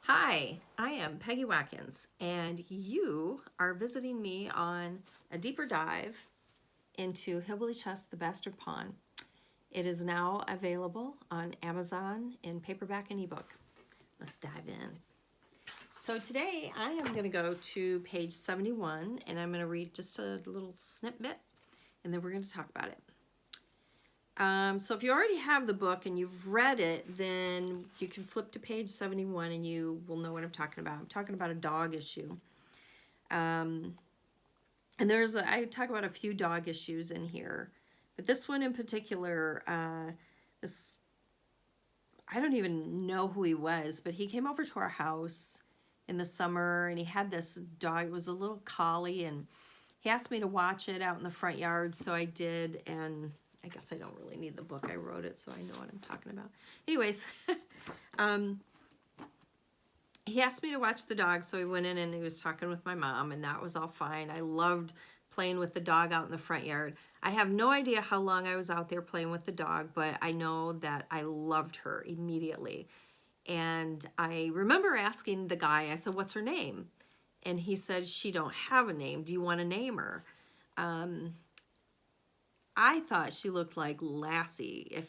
Hi, I am Peggy Watkins, and you are visiting me on a deeper dive into Hillbilly Chest, the Bastard Pawn. It is now available on Amazon in paperback and ebook. Let's dive in. So today I am going to go to page 71, and I'm going to read just a little snippet, and then we're going to talk about it. So if you already have the book and you've read it, then you can flip to page 71 and you will know what I'm talking about. I'm talking about a dog issue. And I talk about a few dog issues in here, but this one in particular, I don't even know who he was, but he came over to our house in the summer and he had this dog. It was a little collie, and he asked me to watch it out in the front yard, so I did, and I guess I don't really need the book. I wrote it, so I know what I'm talking about. Anyways, he asked me to watch the dog, so he went in and he was talking with my mom, and that was all fine. I loved playing with the dog out in the front yard. I have no idea how long I was out there playing with the dog, but I know that I loved her immediately. And I remember asking the guy, I said, "What's her name?" And he said, "She don't have a name. Do you want to name her?" I thought she looked like Lassie.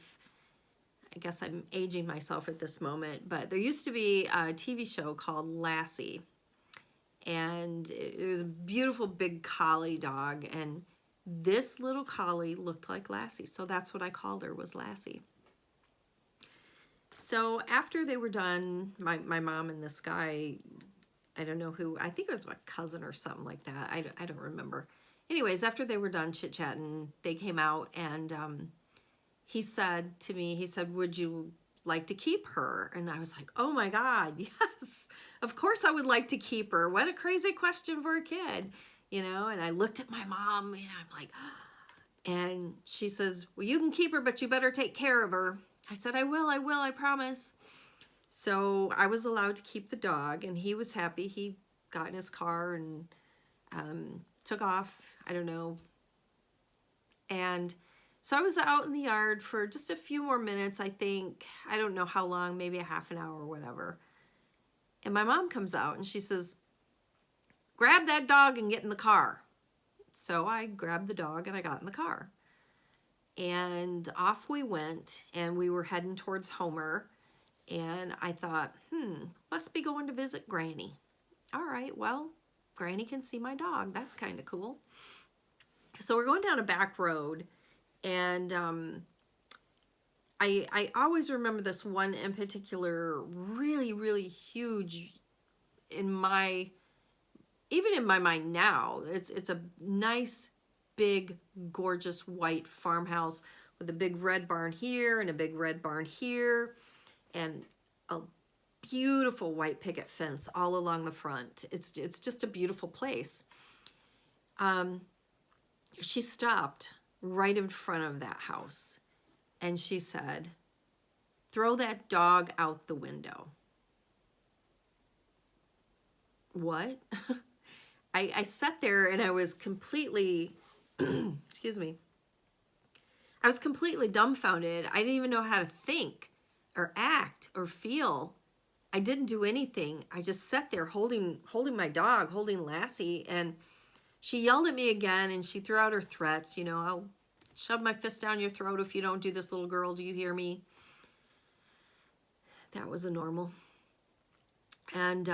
I guess I'm aging myself at this moment, but there used to be a TV show called Lassie, and it was a beautiful big collie dog, and this little collie looked like Lassie, so that's what I called her, was Lassie. So after they were done, my mom and this guy, I don't know who, I think it was my cousin or something like that. I don't remember. Anyways, after they were done chit-chatting, they came out, and he said to me, he said, "Would you like to keep her?" And I was like, "Oh my God, yes, of course I would like to keep her. What a crazy question for a kid, you know?" And I looked at my mom, and I'm like, and she says, "Well, you can keep her, but you better take care of her." I said, I will, I promise." So I was allowed to keep the dog, and he was happy. He got in his car and took off, I don't know. And so I was out in the yard for just a few more minutes, I think. I don't know how long, maybe a half an hour or whatever. And my mom comes out and she says, "Grab that dog and get in the car." So I grabbed the dog and I got in the car. And off we went, and we were heading towards Homer. And I thought, must be going to visit Granny. All right, well, Granny can see my dog. That's kind of cool. So we're going down a back road, and I always remember this one in particular, really, really huge in my, even in my mind now. It's a nice, big, gorgeous white farmhouse with a big red barn here and a big red barn here, and a beautiful white picket fence all along the front. It's just a beautiful place. She stopped right in front of that house, and she said, "Throw that dog out the window." What? I sat there and I was completely, excuse me, I was completely dumbfounded. I didn't even know how to think or act or feel. I didn't do anything. I just sat there holding my dog, holding Lassie, and she yelled at me again, and she threw out her threats. "I'll shove my fist down your throat if you don't do this, little girl. Do you hear me?" That was a normal. And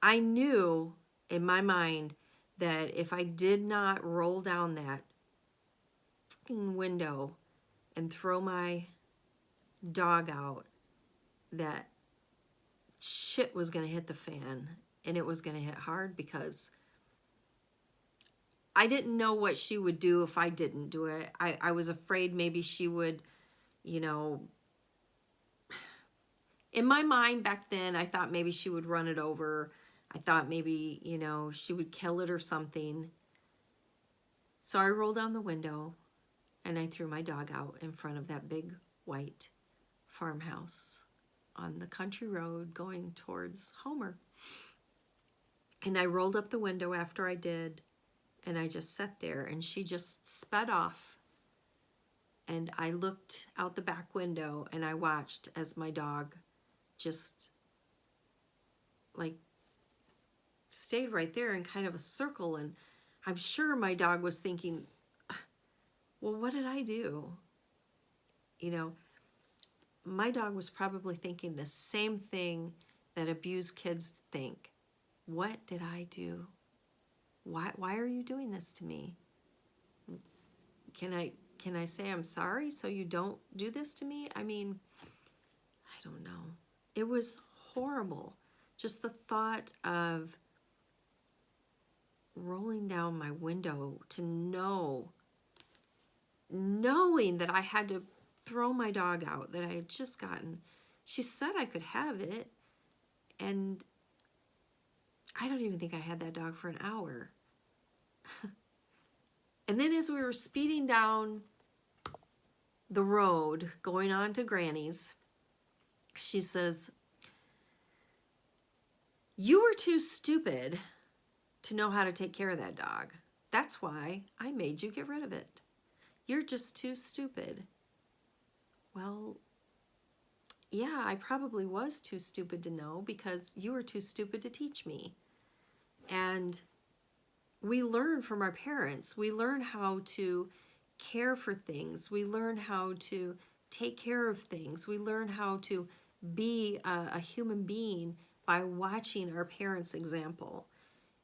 I knew in my mind that if I did not roll down that fucking window and throw my dog out, that shit was going to hit the fan, and it was going to hit hard, because I didn't know what she would do if I didn't do it. I was afraid maybe she would, you know, in my mind back then, I thought maybe she would run it over. I thought maybe, she would kill it or something. So I rolled down the window and I threw my dog out in front of that big white farmhouse on the country road going towards Homer. And I rolled up the window after I did, and I just sat there, and she just sped off. And I looked out the back window and I watched as my dog just like stayed right there in kind of a circle. And I'm sure my dog was thinking, well, what did I do? You know, my dog was probably thinking the same thing that abused kids think. What did I do? Why are you doing this to me? Can I say I'm sorry so you don't do this to me? I mean, I don't know. It was horrible. Just the thought of rolling down my window to knowing that I had to throw my dog out that I had just gotten. She said I could have it, and I don't even think I had that dog for an hour. And then as we were speeding down the road going on to Granny's, she says, you were too stupid to know how to take care of that dog. That's why I made you get rid of it. You're just too stupid. Well, yeah, I probably was too stupid to know because you were too stupid to teach me. And we learn from our parents. We learn how to care for things. We learn how to take care of things. We learn how to be a human being by watching our parents' example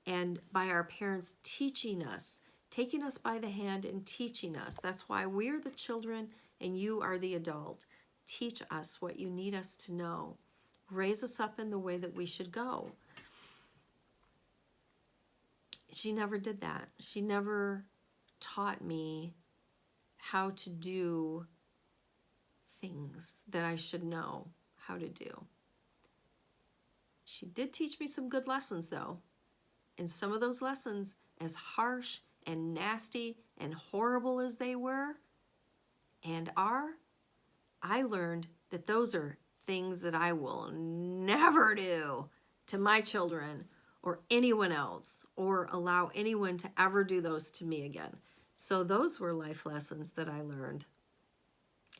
and by our parents teaching us, taking us by the hand and teaching us. That's why we're the children and you are the adult. Teach us what you need us to know. Raise us up in the way that we should go. She never did that. She never taught me how to do things that I should know how to do. She did teach me some good lessons, though. And some of those lessons, as harsh and nasty and horrible as they were and are, I learned that those are things that I will never do to my children or anyone else, or allow anyone to ever do those to me again. So those were life lessons that I learned.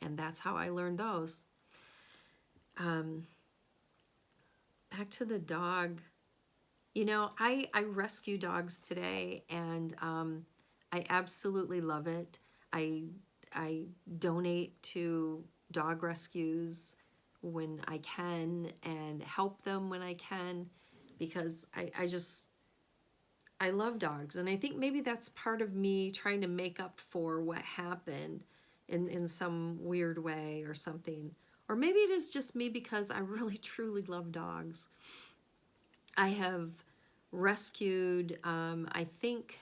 And that's how I learned those. Back to the dog. You know, I rescue dogs today, and I absolutely love it. I donate to dog rescues when I can and help them when I can, because I love dogs. And I think maybe that's part of me trying to make up for what happened in some weird way or something. Or maybe it is just me because I really truly love dogs. I have rescued, I think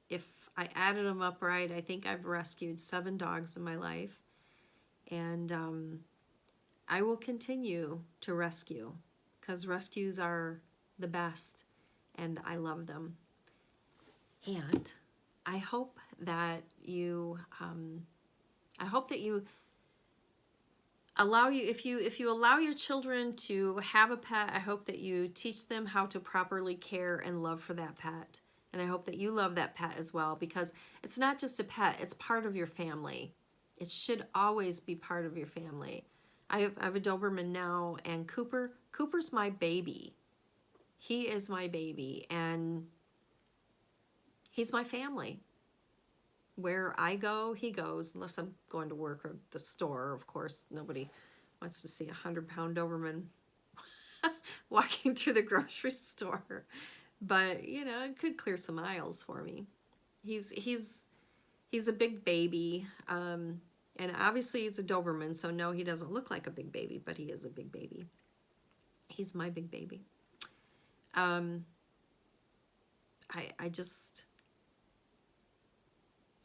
if I added them up right, I think I've rescued 7 dogs in my life. And I will continue to rescue because rescues are the best and I love them. And I hope that you if you allow your children to have a pet, I hope that you teach them how to properly care and love for that pet. And I hope that you love that pet as well, because it's not just a pet, it's part of your family. It should always be part of your family. I have a Doberman now, and Cooper's my baby. He is my baby, and he's my family. Where I go, he goes, unless I'm going to work or the store. Of course, nobody wants to see a 100-pound Doberman walking through the grocery store. But, you know, it could clear some aisles for me. He's a big baby. And obviously he's a Doberman, so no, he doesn't look like a big baby, but he is a big baby. He's my big baby.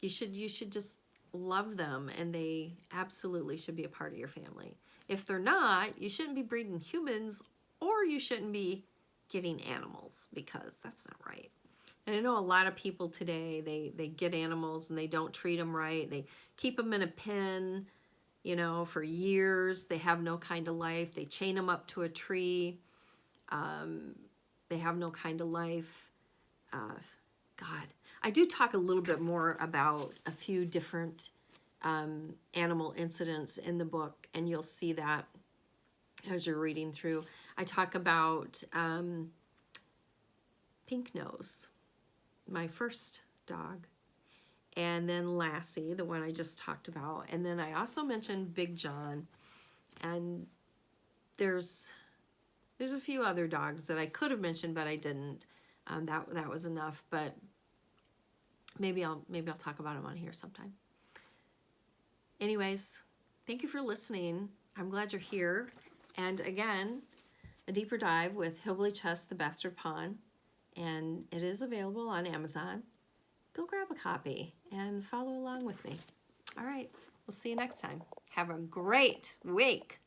You should just love them, and they absolutely should be a part of your family. If they're not, you shouldn't be breeding humans, or you shouldn't be getting animals, because that's not right. And I know a lot of people today, they get animals and they don't treat them right. They keep them in a pen, you know, for years. They have no kind of life. They chain them up to a tree. They have no kind of life. God, I do talk a little bit more about a few different animal incidents in the book, and you'll see that as you're reading through. I talk about Pink Nose, my first dog, and then Lassie, the one I just talked about, and then I also mentioned Big John, and there's a few other dogs that I could have mentioned but I didn't. That was enough, but maybe I'll talk about them on here sometime. Anyways, thank you for listening. I'm glad you're here. And again, A Deeper Dive with Hillbilly Chess, the Bastard Pawn, and it is available on Amazon. Go grab a copy and follow along with me. All right, we'll see you next time. Have a great week.